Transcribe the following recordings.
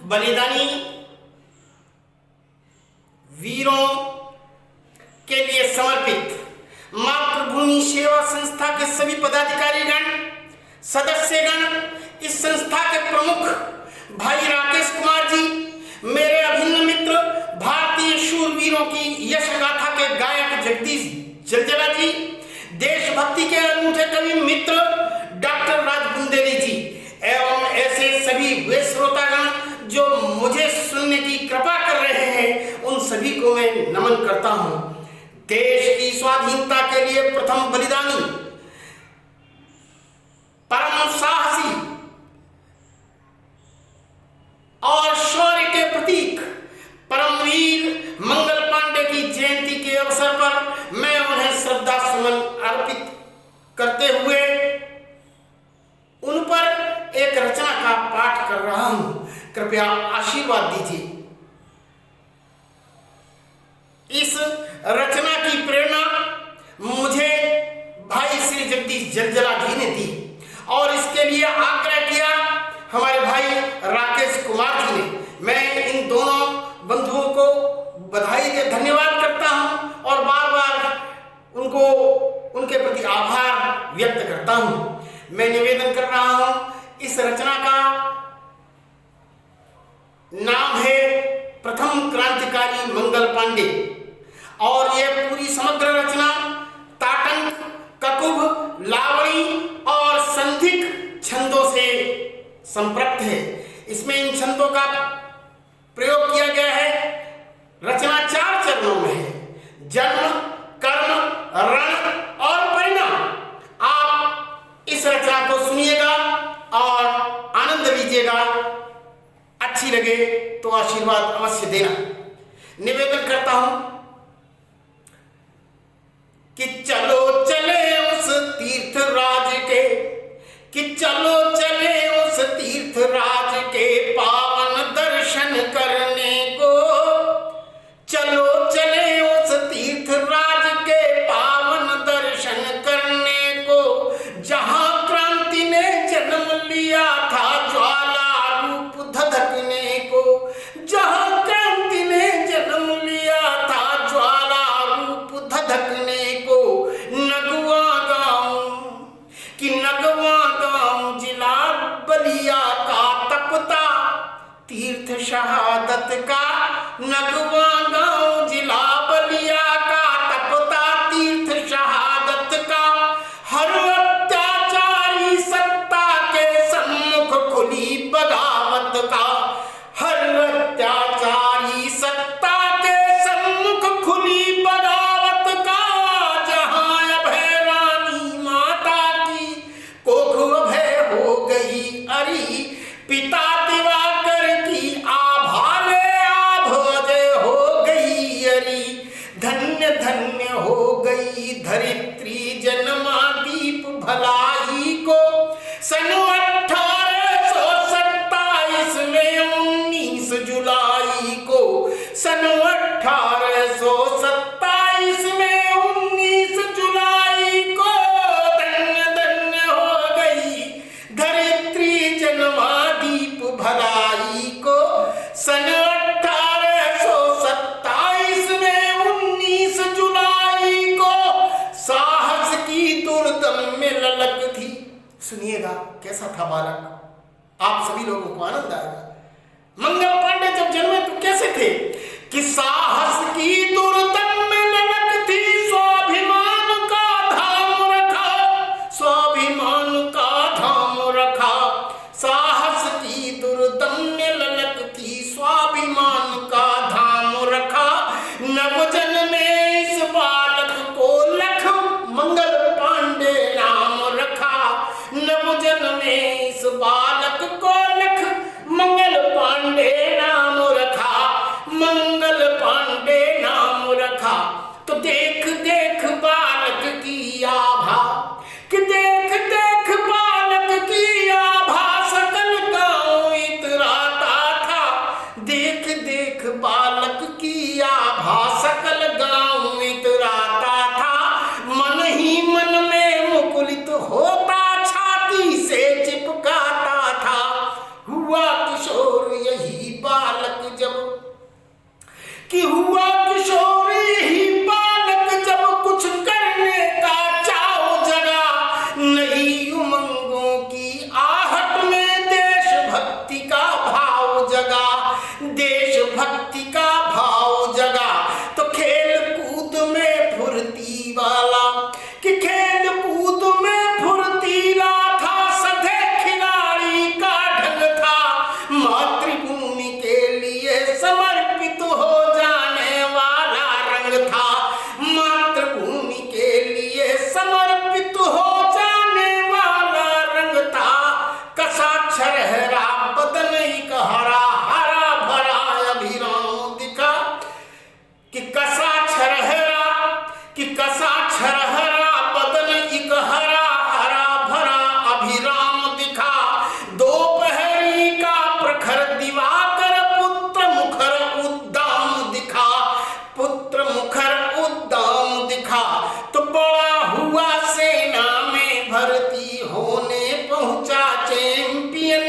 बलिदानी वीरों के लिए समर्पित मातृभूमि सेवा संस्था के सभी पदाधिकारीगण, सदस्यगण, इस संस्था के प्रमुख भाई राकेश कुमार जी, मेरे अभिन्न मित्र भारतीय शूरवीरों की यश गाथा के गायक जगदीश जलजला जी, देशभक्ति के अनूठे कवि मित्र डॉक्टर राज बुंदेली जी एवं ऐसे सभी वे श्रोतागण जो मुझे सुनने की कृपा कर रहे हैं, उन सभी को मैं नमन करता हूं। देश की स्वाधीनता के लिए प्रथम बलिदानी, परम साहसी और शौर्य के प्रतीक परमवीर मंगल पांडे की जयंती के अवसर पर मैं उन्हें श्रद्धा सुमन अर्पित करते हुए उन पर एक रचना का पाठ कर रहा हूं। कृपया आशीर्वाद दीजिए। इस रचना की प्रेरणा मुझे भाई श्री जगदीश जलजला जी ने दी और इसके लिए आग्रह किया हमारे भाई राकेश कुमार जी ने। मैं इन दोनों बंधुओं को बधाई के धन्यवाद करता हूं और बार बार उनके प्रति आभार व्यक्त करता हूं। मैं निवेदन कर रहा हूं, इस रचना का नाम है प्रथम क्रांतिकारी मंगल पांडे और यह पूरी समग्र रचना ताटंक, ककुभ, लावणी और संधिक छंदों से संपृक्त है। इसमें इन छंदों का प्रयोग किया गया है। रचना 4 चरणों में है: जन्म, कर्म, रण और परिणाम। आप इस रचना को सुनिएगा और आनंद लीजिएगा। अच्छी लगे तो आशीर्वाद अवश्य देना। निवेदन करता हूं कि चलो चले उस तीर्थ राज के, कि चलो चले उस तीर्थ राज के पावन दर्शन करने को। चलो चले उस तीर्थ राज के पावन दर्शन करने को, जहां क्रांति ने जन्म लिया था ज्वाला रूप धधकने को। जहां क्रांति ने जन्म लिया था ज्वाला रूप धधकने को। नगवा गांव कि नगवा गांव जिला बलिया का तपता तीर्थ शहादत का। नगवा गांव जिला बलिया का तपता तीर्थ शहादत का। हर अत्याचारी सत्ता के सम्मुख खुली बगावत का। हर अत्याचारी सत्ता के सम्मुख खुली बगावत का। जहां अभय रानी माता की कोख अभय हो गई अरी। पिता दिवाकर की आभाले आभोजे हो गई अरी। धन्य धन्य हो गई धरित्री जन्मा दीप भलाई को। सन 1827 में 19 जुलाई को। सन 1827 में 19 जुलाई को। धन्य धन्य हो गई धरित्री जन्मा दीप भलाई को। सन 1827 में 19 जुलाई को। साहस की दुर्दम में ललक थी। सुनिएगा कैसा था बालक, आप सभी लोगों को आनंद आएगा। मंगल पांडे जब जन्मे तो कैसे थे कि साहस की दुर्दम में ललक थी। स्वाभिमान का धाम रखा, स्वाभिमान का धाम रखा। साहस की दुर्दम में ललक थी, स्वाभिमान का धाम रखा। नवजन में इस बालक को लख मंगल पांडे नाम रखा। नवजन में इस बालक को लख मंगल पांडे नाम रखा। मंगल पांडे नाम रखा। छरहरा बदन एक हरा हरा भरा अभिराम दिखा कि कसा छरहरा बदन एक हरा हरा भरा अभिराम दिखा दोपहरी का प्रखर दिवाकर पुत्र मुखर उद्दाम दिखा तो बड़ा हुआ सेना में भर्ती होने पहुंचा चैंपियन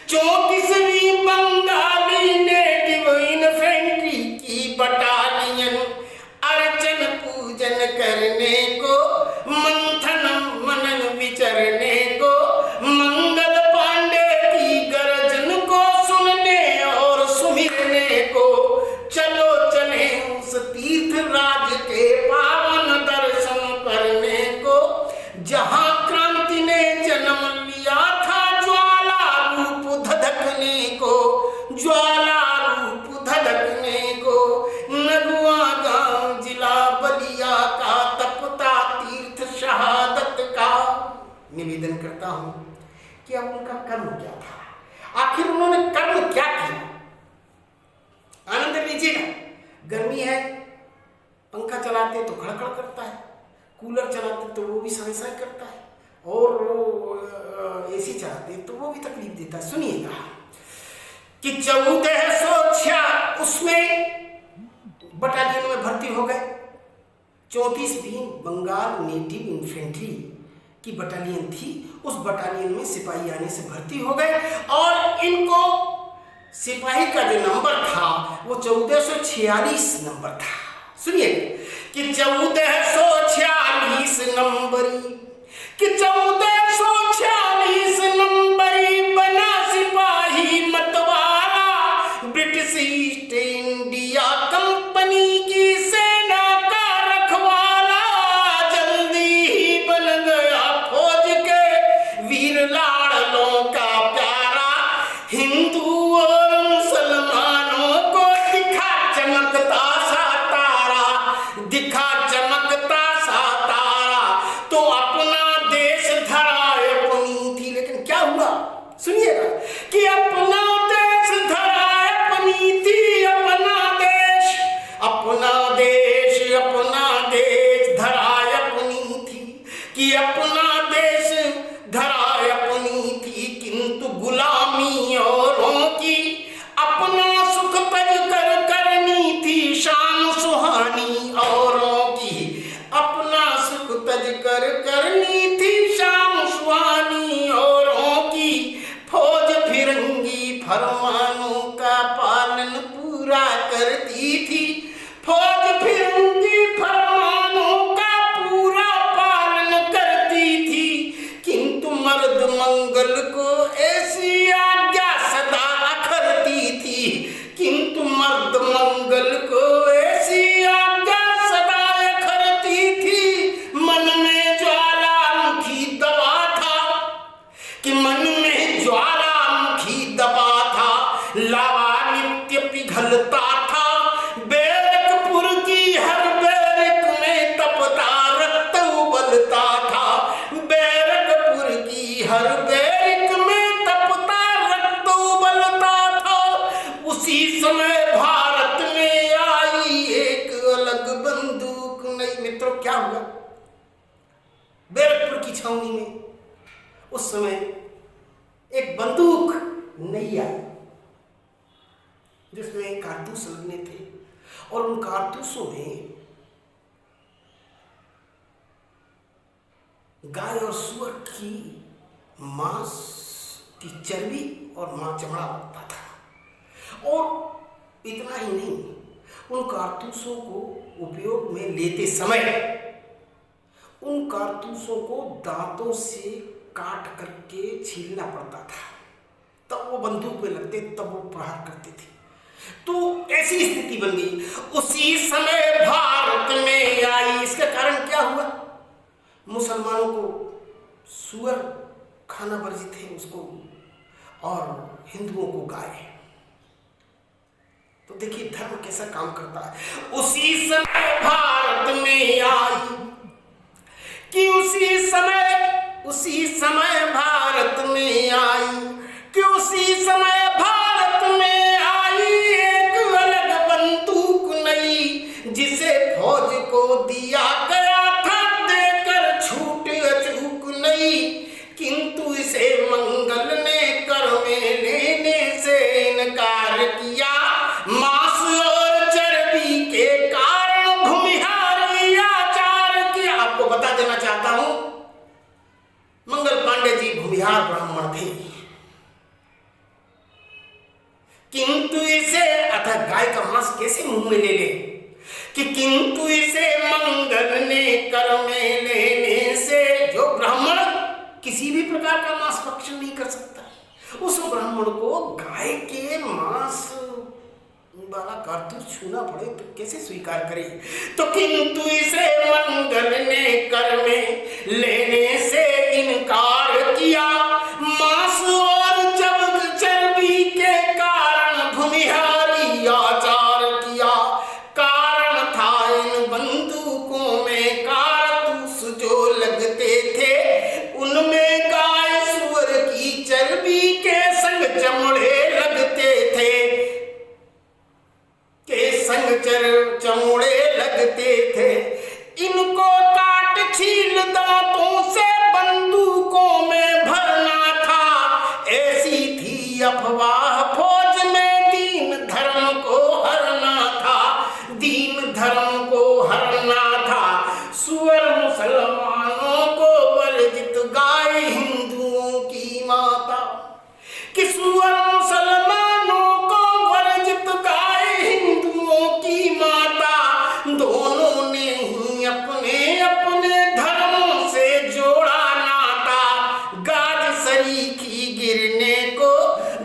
34वीं बंगाली नेटिव इन्फेंट्री की बटालियन अर्चन पूजन करने को मंथन मनन विचरने को मंगल पांडे की गर्जन को सुनने और सुमिरने को चलो चले उस तीर्थ राज के पावन दर्शन करने को जहां क्रांति ने जन्म लिया था ज्वाला रूप धधकने को नगुआ गांव जिला बलिया का तपता तीर्थ शहादत का। निवेदन करता हूं कि अब उनका कर्म क्या था, आखिर उन्होंने कर्म क्या किया। आनंद लीजिएगा। गर्मी है, पंखा चलाते तो खड़खड़ करता है, कूलर चलाते तो वो भी साई साई करता है, और एसी चलाते तो वो भी तकलीफ देता है। सुनिएगा कि 1406 उसमें बटालियन में भर्ती हो गए। 34वीं बंगाल नेटिव इन्फेंट्री की बटालियन थी, उस बटालियन में सिपाही आने से भर्ती हो गए और इनको सिपाही का जो नंबर था वो 1446 नंबर था। सुनिए कि 1446 नंबरी कि 1446 नंबरी बना सिपाही मतवाला ब्रिटिश ईस्ट इंडिया कंपनी की सेना का रखवाला। जल्दी ही बन गया फौज के वीर लाड़लों का प्यारा, हिंदू और मुसलमानों को दिखा चमकता सा तारा तो अपना देश धराए अपनी थी। लेकिन क्या हुआ सुनिएगा कि अपना देश धराए अपनी थी, अपना देश धराए अपनी थी कि अपना देश धराए अपनी थी, किंतु गुलामी औरों की अपना सुख तज कर करनी थी। शान सुहानी औरों की अपना सुख तज कर करनी थी, शाम सुहानी औरों की। फौज फिरंगी फरमानों का पालन पूरा करती थी, फौज फिरंगी फरमानों का पूरा पालन करती थी, किंतु मर्द मंगल को ऐसी आज्ञा सदा अखरती थी, किंतु मर्द मंगल को ऐसी आज्ञा सदा अखरती थी। मन में ज्वालामुखी दबा था कि मन में ज्वालामुखी दबा था, लावा नित्य पिघलता था, बैरकपुर की हर बैरक में तपता रक्त उबलता था, बैरकपुर की हर बैरक में तपता रक्त उबलता था। उसी समय भारत में आई एक अलग बंदूक नई। मित्रों क्या हुआ बैरकपुर की छावनी में? उस समय एक बंदूक नई आई जिसमें कारतूस लगने थे और उन कारतूसों में गाय और सुअर की मांस की चर्बी और चमड़ा लगता था। और इतना ही नहीं, उन कारतूसों को उपयोग में लेते समय उन कारतूसों को दांतों से काट करके छीलना पड़ता था, तब वो बंदूक में लगते, तब वो प्रहार करते थे। तो ऐसी स्थिति बन गई। उसी समय भारत में आई। इसका कारण क्या हुआ? मुसलमानों को सुअर खाना वर्जित है उसको, और हिंदुओं को गाय। तो देखिए धर्म कैसा काम करता है। उसी समय भारत में आई कि उसी समय भारत में आई कि ब्राह्मण थे, किंतु इसे अतः गाय का मांस कैसे मुंह में ले ले कि किंतु इसे मंगल ने कर में लेने से, जो ब्राह्मण किसी भी प्रकार का मांस भक्षण नहीं कर सकता, उस ब्राह्मण को गाय के मांस वाला कारतूस छूना पड़े तो कैसे स्वीकार करे। तो किंतु इसे मंगल ने कर में लेने से इनकार किया, मांस और जब चर्बी के कारण भूमिहारी आचार किया। कारण था इन बंदूकों में कारतूस जो लगते थे, उनमें गाय सुअर की चर्बी के संग चमड़े लगते थे, चमड़े लगते थे। इनको काट छील दांतों से बंदूकों में भरना था, ऐसी थी अफवाह फौज में दीन धर्म को हरना था, दीन धर्म को हरना था। सुअर मुसलमानों को वर्जित गाय हिंदुओं की माता, कि सुअर मुसलमानों को वर्जित गाय हिंदुओं की माता। दोनों ने ही अपने अपने धर्मों से जोड़ा नाता, गाज सरीखी गिरने को,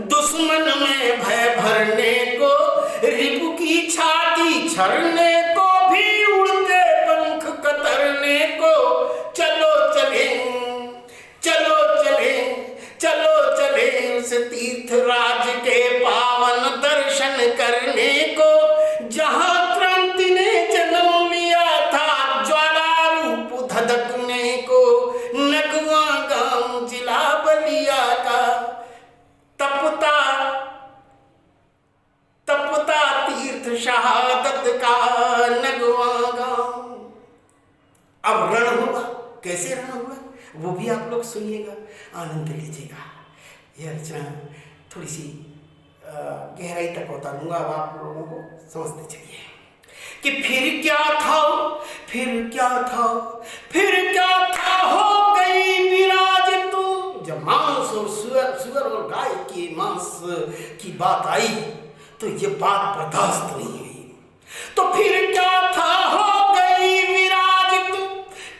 दुश्मन में भय भरने को, रिपु की छाती छरने को, भी उड़ते पंख कतरने को। चलो चले चलो चले चलो चले उस तीर्थ राज के पावन दर्शन करने को, जहां क्रांति ने जन्म लिया था ज्वाला रूप धधकने को। नगवा गांव जिला बलिया का तपता तपता तीर्थ शहादत का नगवा गांव। अब रण हुआ, कैसे रण हुआ वो भी आप लोग सुनिएगा, आनंद लीजिएगा। यह रचना थोड़ी सी गहराई तक उतारूंगा, अब आप लोगों को समझते चलिए कि फिर क्या था, फिर क्या था, फिर क्या था हो गई विराज तू। जब मांस और सुअर और गाय की मांस की बात आई तो ये बात बर्दाश्त नहीं हुई। तो फिर क्या था हो गई विराजित,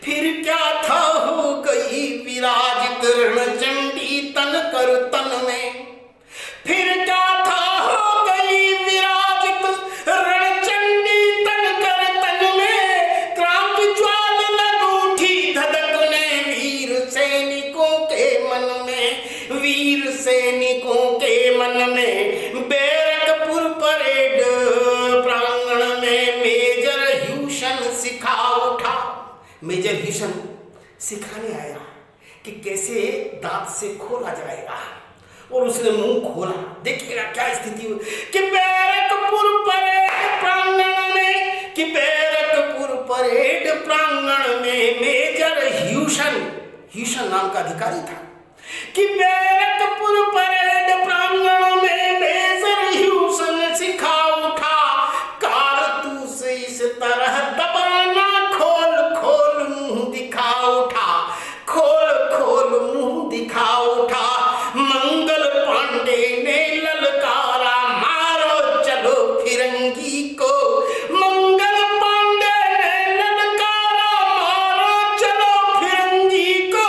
फिर क्या था हो गई विराजित रणचंडी तन कर तन में। फिर क्या था हो गई विराजित रणचंडी तन कर तन में। क्रांति ज्वाल लग उठी धधकने वीर सैनिकों के मन में, वीर सैनिकों के मन में। बैरकपुर परेड प्रांगण में मेजर ह्यूशन सिखा उठा। मेजर ह्यूशन सिखाने आया कि कैसे दांत से खोला जाएगा, और उसने मुंह खोला। देखिएगा क्या स्थिति हुई कि बैरकपुर परेड प्रांगण में, कि बैरकपुर परेड प्रांगण में मेजर ह्यूशन नाम का अधिकारी था, कि बैरकपुर परेड प्रांगण में मेजर ह्यूशन सिखा उठा। कारतूस इस तरह दबाना, खोल खोल मुंह दिखा उठा, खोल खोल मुंह दिखा उठा। मंगल पांडे ने ललकारा, मारो चलो फिरंगी को। मंगल पांडे ने ललकारा, मारो चलो फिरंगी को।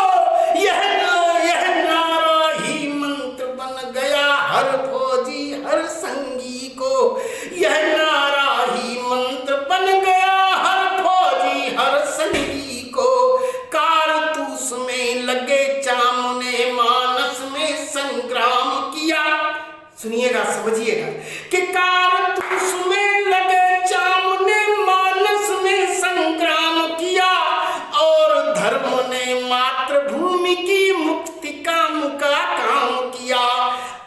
यह नारा ही मंत्र बन गया हर फौजी हर संगी को। यह नारा ही मंत्र बन गया हर फौजी हर संगी को। कारतूस में लगे चाम ने मानस में संग्राम किया। सुनिएगा समझिएगा कि कारतूस में लगे चाम ने मानस में संग्राम किया, और धर्म ने मातृभूमि की मुक्ति काम का काम किया,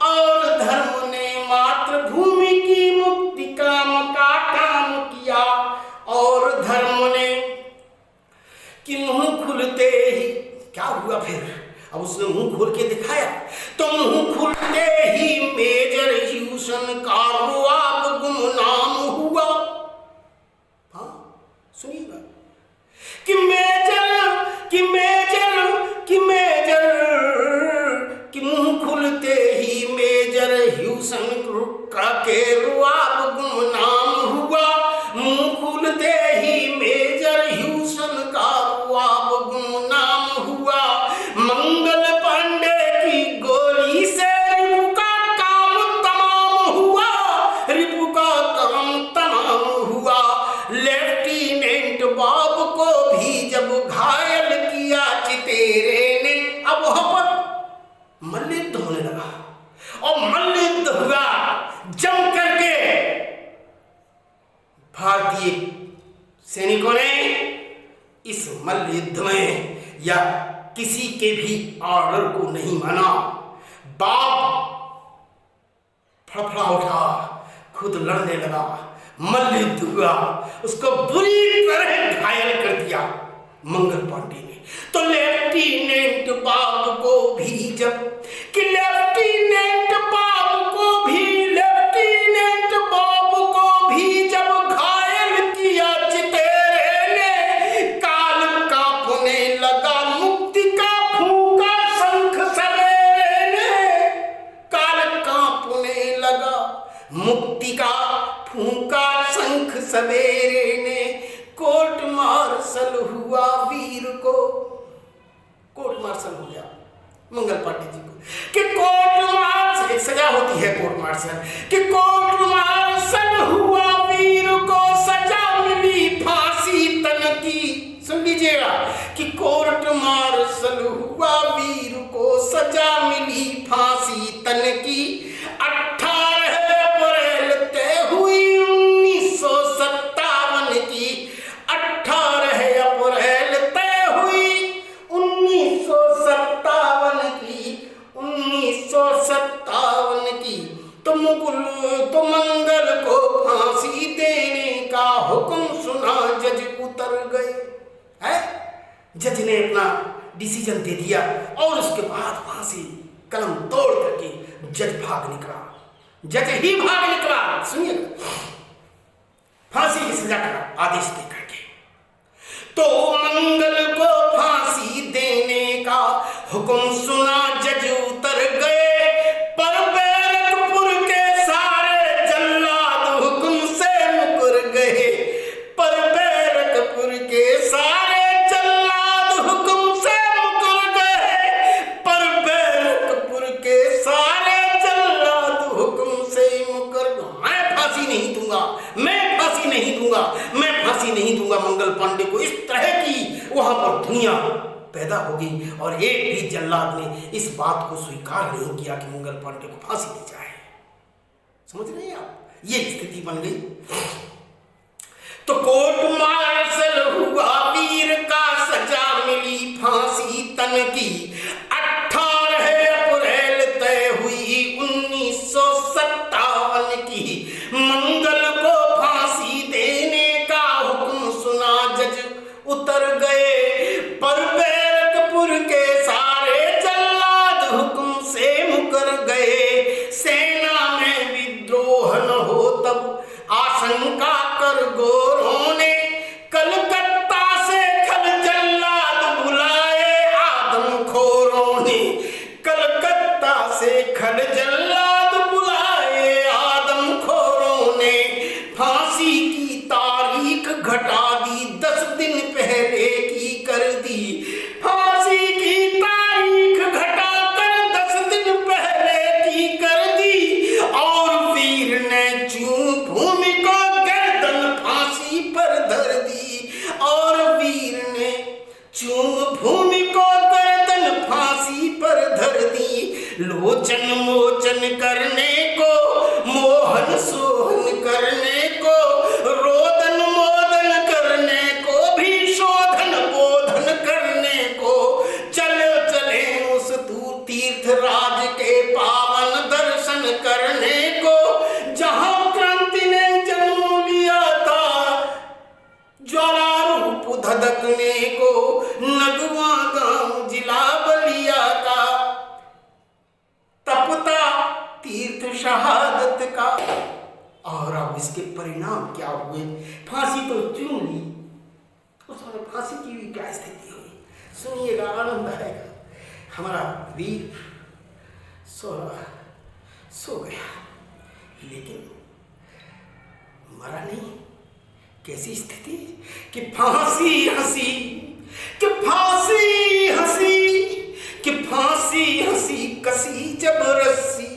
और धर्म ने मातृभूमि की मुक्ति काम का काम किया। और धर्म ने कि मुंह खुलते ही क्या हुआ फिर, अब उसने मुंह खोल के दिखाया, तो मुंह खुलते ही मेजर ह्यूशन का रुआब गुमनाम हुआ। हाँ सुनिएगा कि मेजर ह्यूसन का के रुआब गुमनाम हुआ, मुंह खुलते ही मेजर ह्यूसन का रुआब गुमनाम हुआ। मंगल पांडे की गोली से रिपु का काम तमाम हुआ, रिपु का काम तमाम हुआ। लेफ्टिनेंट बॉब को भी जब घायल किया चितेरे ने, अब वहां पर मल्लयुद्ध होने लगा और मल्लयुद्ध हुआ जम करके। भारतीय सैनिकों ने इस मल्लयुद्ध में या किसी के भी ऑर्डर को नहीं माना। बाप फड़फड़ा उठा, खुद लड़ने लगा, मल्लयुद्ध हुआ, उसको बुरी तरह घायल कर दिया मंगल पांडे ने। तो लेफ्टिनेंट बाब को भी जब कि लेफ्टिनेंट बाब को भी जब घायल किया चितेरे ने, काल कांपने लगा मुक्ति का फूंका शंख सवेरे ने, काल कांपने लगा मुक्ति का फूंका शंख सवेरे ने। कोर्ट मार्शल हुआ वीर को, कोर्ट मार्शल हो गया मंगल पांडे जी को कि कोर्ट मार्शल, एक सजा होती है कोर्ट मार्शल, कि कोर्ट मार्शल हुआ वीर को सजा मिली फांसी तन की। सुन लीजिएगा कि कोर्ट मार्शल हुआ वीर को सजा मिली फांसी तन की। 18 अप्रैल तय हुई 1957 की, 18 अप्रैल तय हुई 1957 की, 1957 की। तो मंगल को फांसी देने का हुक्म सुना, जज उतर गए। है जज ने अपना डिसीजन दे दिया और उसके बाद फांसी कलम तोड़ करके जज भाग निकला, जज ही भाग निकला। सुनिए, फांसी की सजा का आदेश दे करके तो मंगल को फांसी देने का हुक्म सुना, जज उतर गए। पर बैरकपुर के सारे जल्लाद हुक्म से मुकर गए, पर बैरकपुर के सारे जल्लाद हुक्म से मुकर गए, पर बैरकपुर के सारे जल्लाद हुक्म से मुकर गए। मैं फांसी नहीं दूंगा, मैं फांसी नहीं दूंगा, मैं फांसी नहीं दूंगा मंगल पांडे को। इस तरह की वहां पर दुनिया पैदा हो गई और एक भी जल्लाद ने इस बात को स्वीकार नहीं किया कि मंगल पांडे को फांसी दी जाए। समझ रहे हैं आप, ये स्थिति बन गई। तो कोर्ट मार्शल हुआ वीर का सजा मिली फांसी तन की। 18 अप्रैल तय हुई 1957 की। मंगल को फांसी देने का हुक्म सुना, जज उतर गए। पर बैरकपुर के सारे जल्लाद हुक्म से मुकर गए। सेना में विद्रोह न हो तब आशंका कर गोरों ने, कलकत्ता से खल जल्लाद बुलाए आदमखोरों ने, कलकत्ता से खल जल्लाद बुलाए आदमखोरों ने। फांसी की तारीख घटा दी, 10 दिन पहले की कर दी। फांसी की तारीख घटाकर 10 दिन पहले की कर दी। और वीर ने चूम भूमि को गर्दन फांसी पर धर दी, और वीर ने चूम भूमि को गर्दन फांसी पर धर दी। लोचन मोचन करने को, मोहन सोहन करने को, रोदन मोदन करने को, भी शोधन बोधन करने को, चले चले उस तीर्थ राज के पावन दर्शन करने को, जहां क्रांति ने जन्म लिया था। ज्वाला रूप धधकने को, नगवा गांव जिला बलिया का, तपता तीर्थ शहादत का। और अब इसके परिणाम क्या हुए? फांसी तो चूम ली, उस समय फांसी की भी क्या स्थिति हुई सुनिएगा, आनंद आएगा। हमारा वीर सो गया। लेकिन मरा नहीं। कैसी स्थिति कि फांसी हंसी, कि फांसी हंसी, कि फांसी हंसी कसी जब रस्सी,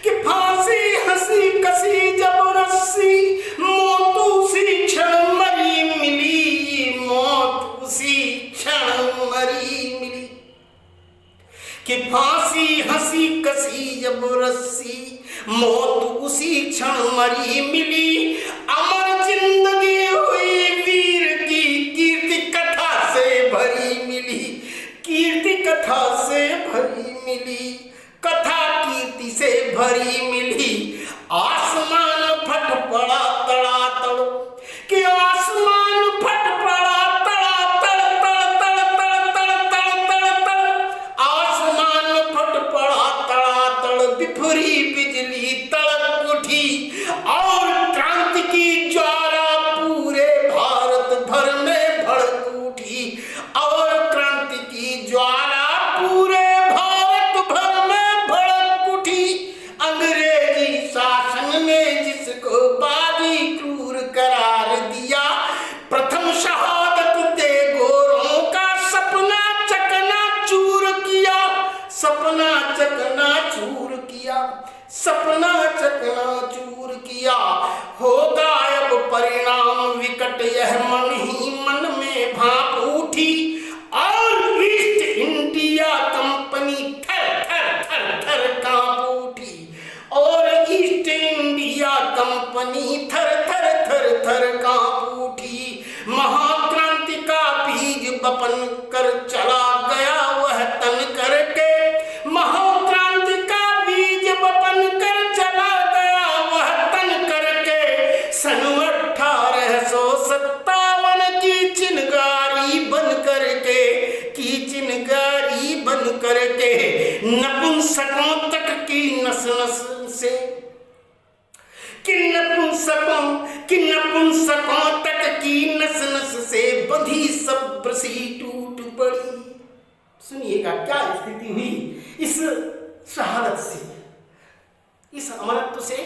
कि फांसी हंसी कसी जब रस्सी, मौत उसी क्षण मरी मिली, मौत उसी क्षण मरी मिली। कि फांसी हंसी कसी जब रस्सी, मौत उसी क्षण मरी मिली। अमर जिंदगी हुई वीर की, कीर्ति कथा से भरी मिली, कीर्ति कथा से भरी मिली, कथा कीर्ति से भरी मिली। आसमान फट पड़ा तड़ातड़, कि आसमान फट पड़ा तड़ातड़, तड़ तड़ तड़ तड़ तड़ तड़, आसमान फट पड़ा तड़ातड़, बिफरी बिजली तड़क उठी और क्रांति की ज्वाला पूरे भारत भर में भड़क उठी, और क्रांति की ज्वाला पूरे भारत भर में भड़क उठी। अंग्रेजी शासन ने जिसको बागी क्रूर करार दिया, प्रथम शहादत दे गोरों का सपना चकनाचूर किया, सपना चकनाचूर किया, सपना चकनाचूर किया। होगा अब परिणाम विकट यह मन ही मन में भाप उठी, और ईस्ट इंडिया कंपनी थर थर थर थर कांप उठी, और ईस्ट इंडिया कंपनी थर थर थर थर कांप उठी। महाक्रांति का बीज बपन कर चला गया वह तन करके, महाक्रांति का बीज बपन कर चला गया वह तन करके। सन 1857 की चिनगारी बन करके, की चिनगारी बन करके, नपुंसकों तक की नस नस से, कि नपुंसकों तक की नस नस से बंधी सब्र सी टूट पड़ी। सुनिएगा क्या स्थिति हुई इस शहादत से, इस अमरत्व से।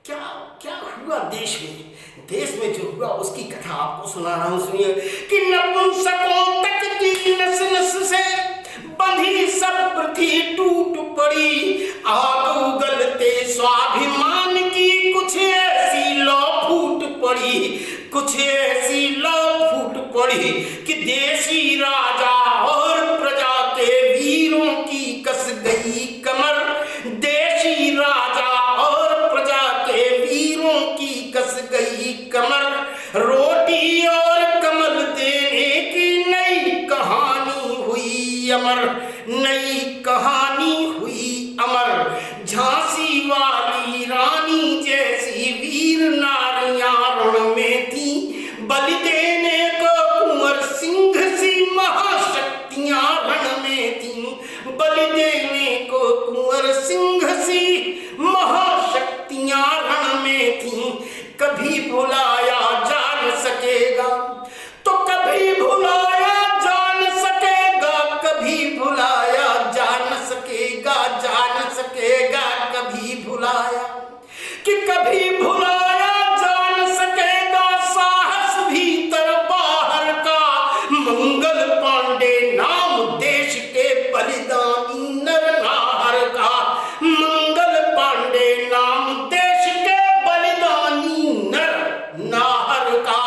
क्या क्या हुआ देश में जो हुआ उसकी कथा आपको सुना रहा हूं, सुनिए। कि नपुंसकों तक की नस नस से बंधी सब्र थी टूट पड़ी, आग उगलते स्वाभिमान की कुछ ऐसी लौ फूट पड़ी, कुछ ऐसी लौ फूट पड़ी कि देशी राजा और प्रजा के वीरों की कस गई कमर, देशी राजा और प्रजा के वीरों की कस गई कमर। रोटी और कमल देने की नई कहानी हुई अमर, नई कहानी हुई अमर। झांसी वाली रानी जैसी वीर नारियां रण में थी, बलि देने को कुंवर सिंह सी महाशक्तियां रण में थी, बलि देने को कुंवर सिंह सी महाशक्तियां रण में थी। कभी भुलाया जा न सकेगा तो कभी भुलाया जा न सकेगा, कभी भुलाया जा न सकेगा, जा न सकेगा कभी भुलाया, कि कभी भुलाया जा न सकेगा। साहस भीतर बाहर का, मंगल पांडे नाम देश के बलिदानी नर नाहर का, मंगल पांडे नाम देश के बलिदानी नर नाहर का,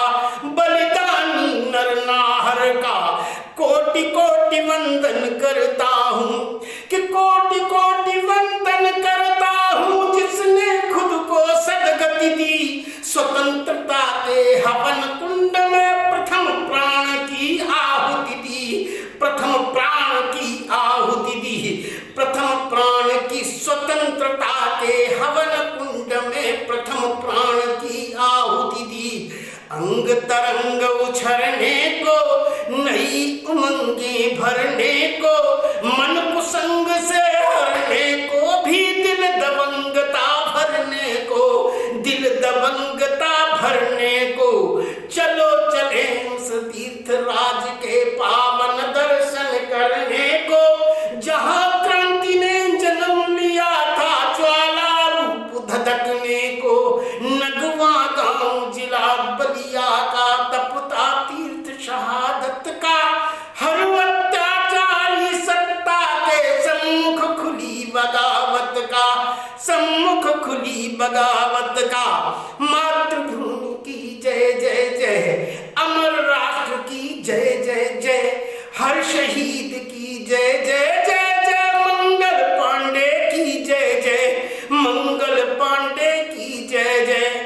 बलिदानी नर नाहर का। कोटि कोटि वंदन करता हूँ, कि कोटि कोटि वंदन करता हूँ, जिसने खुद को सदगति दी, स्वतंत्रता के हवन कुंड में प्रथम प्राण की आहुति दी, प्रथम प्राण की आहुति दी, प्रथम प्राण की स्वतंत्रता के हवन कुंड में प्रथम प्राण की आहुति दी। अंग तरंग उछरने को, नई उमंगे भरने को, मन कुसंग से हरने को, भी दिल दबंगता भरने को, दिल दबंगता भरने को। चलो चले उस तीर्थ राज के पावन दर्शन करने को, जहाँ क्रांति ने जन्म लिया था का सम्मुख खुली बगावत का। मातृभूमि की जय जय जय, अमर राष्ट्र की जय जय जय, हर शहीद की जय जय जय जय, मंगल पांडे की जय जय, मंगल पांडे की जय जय।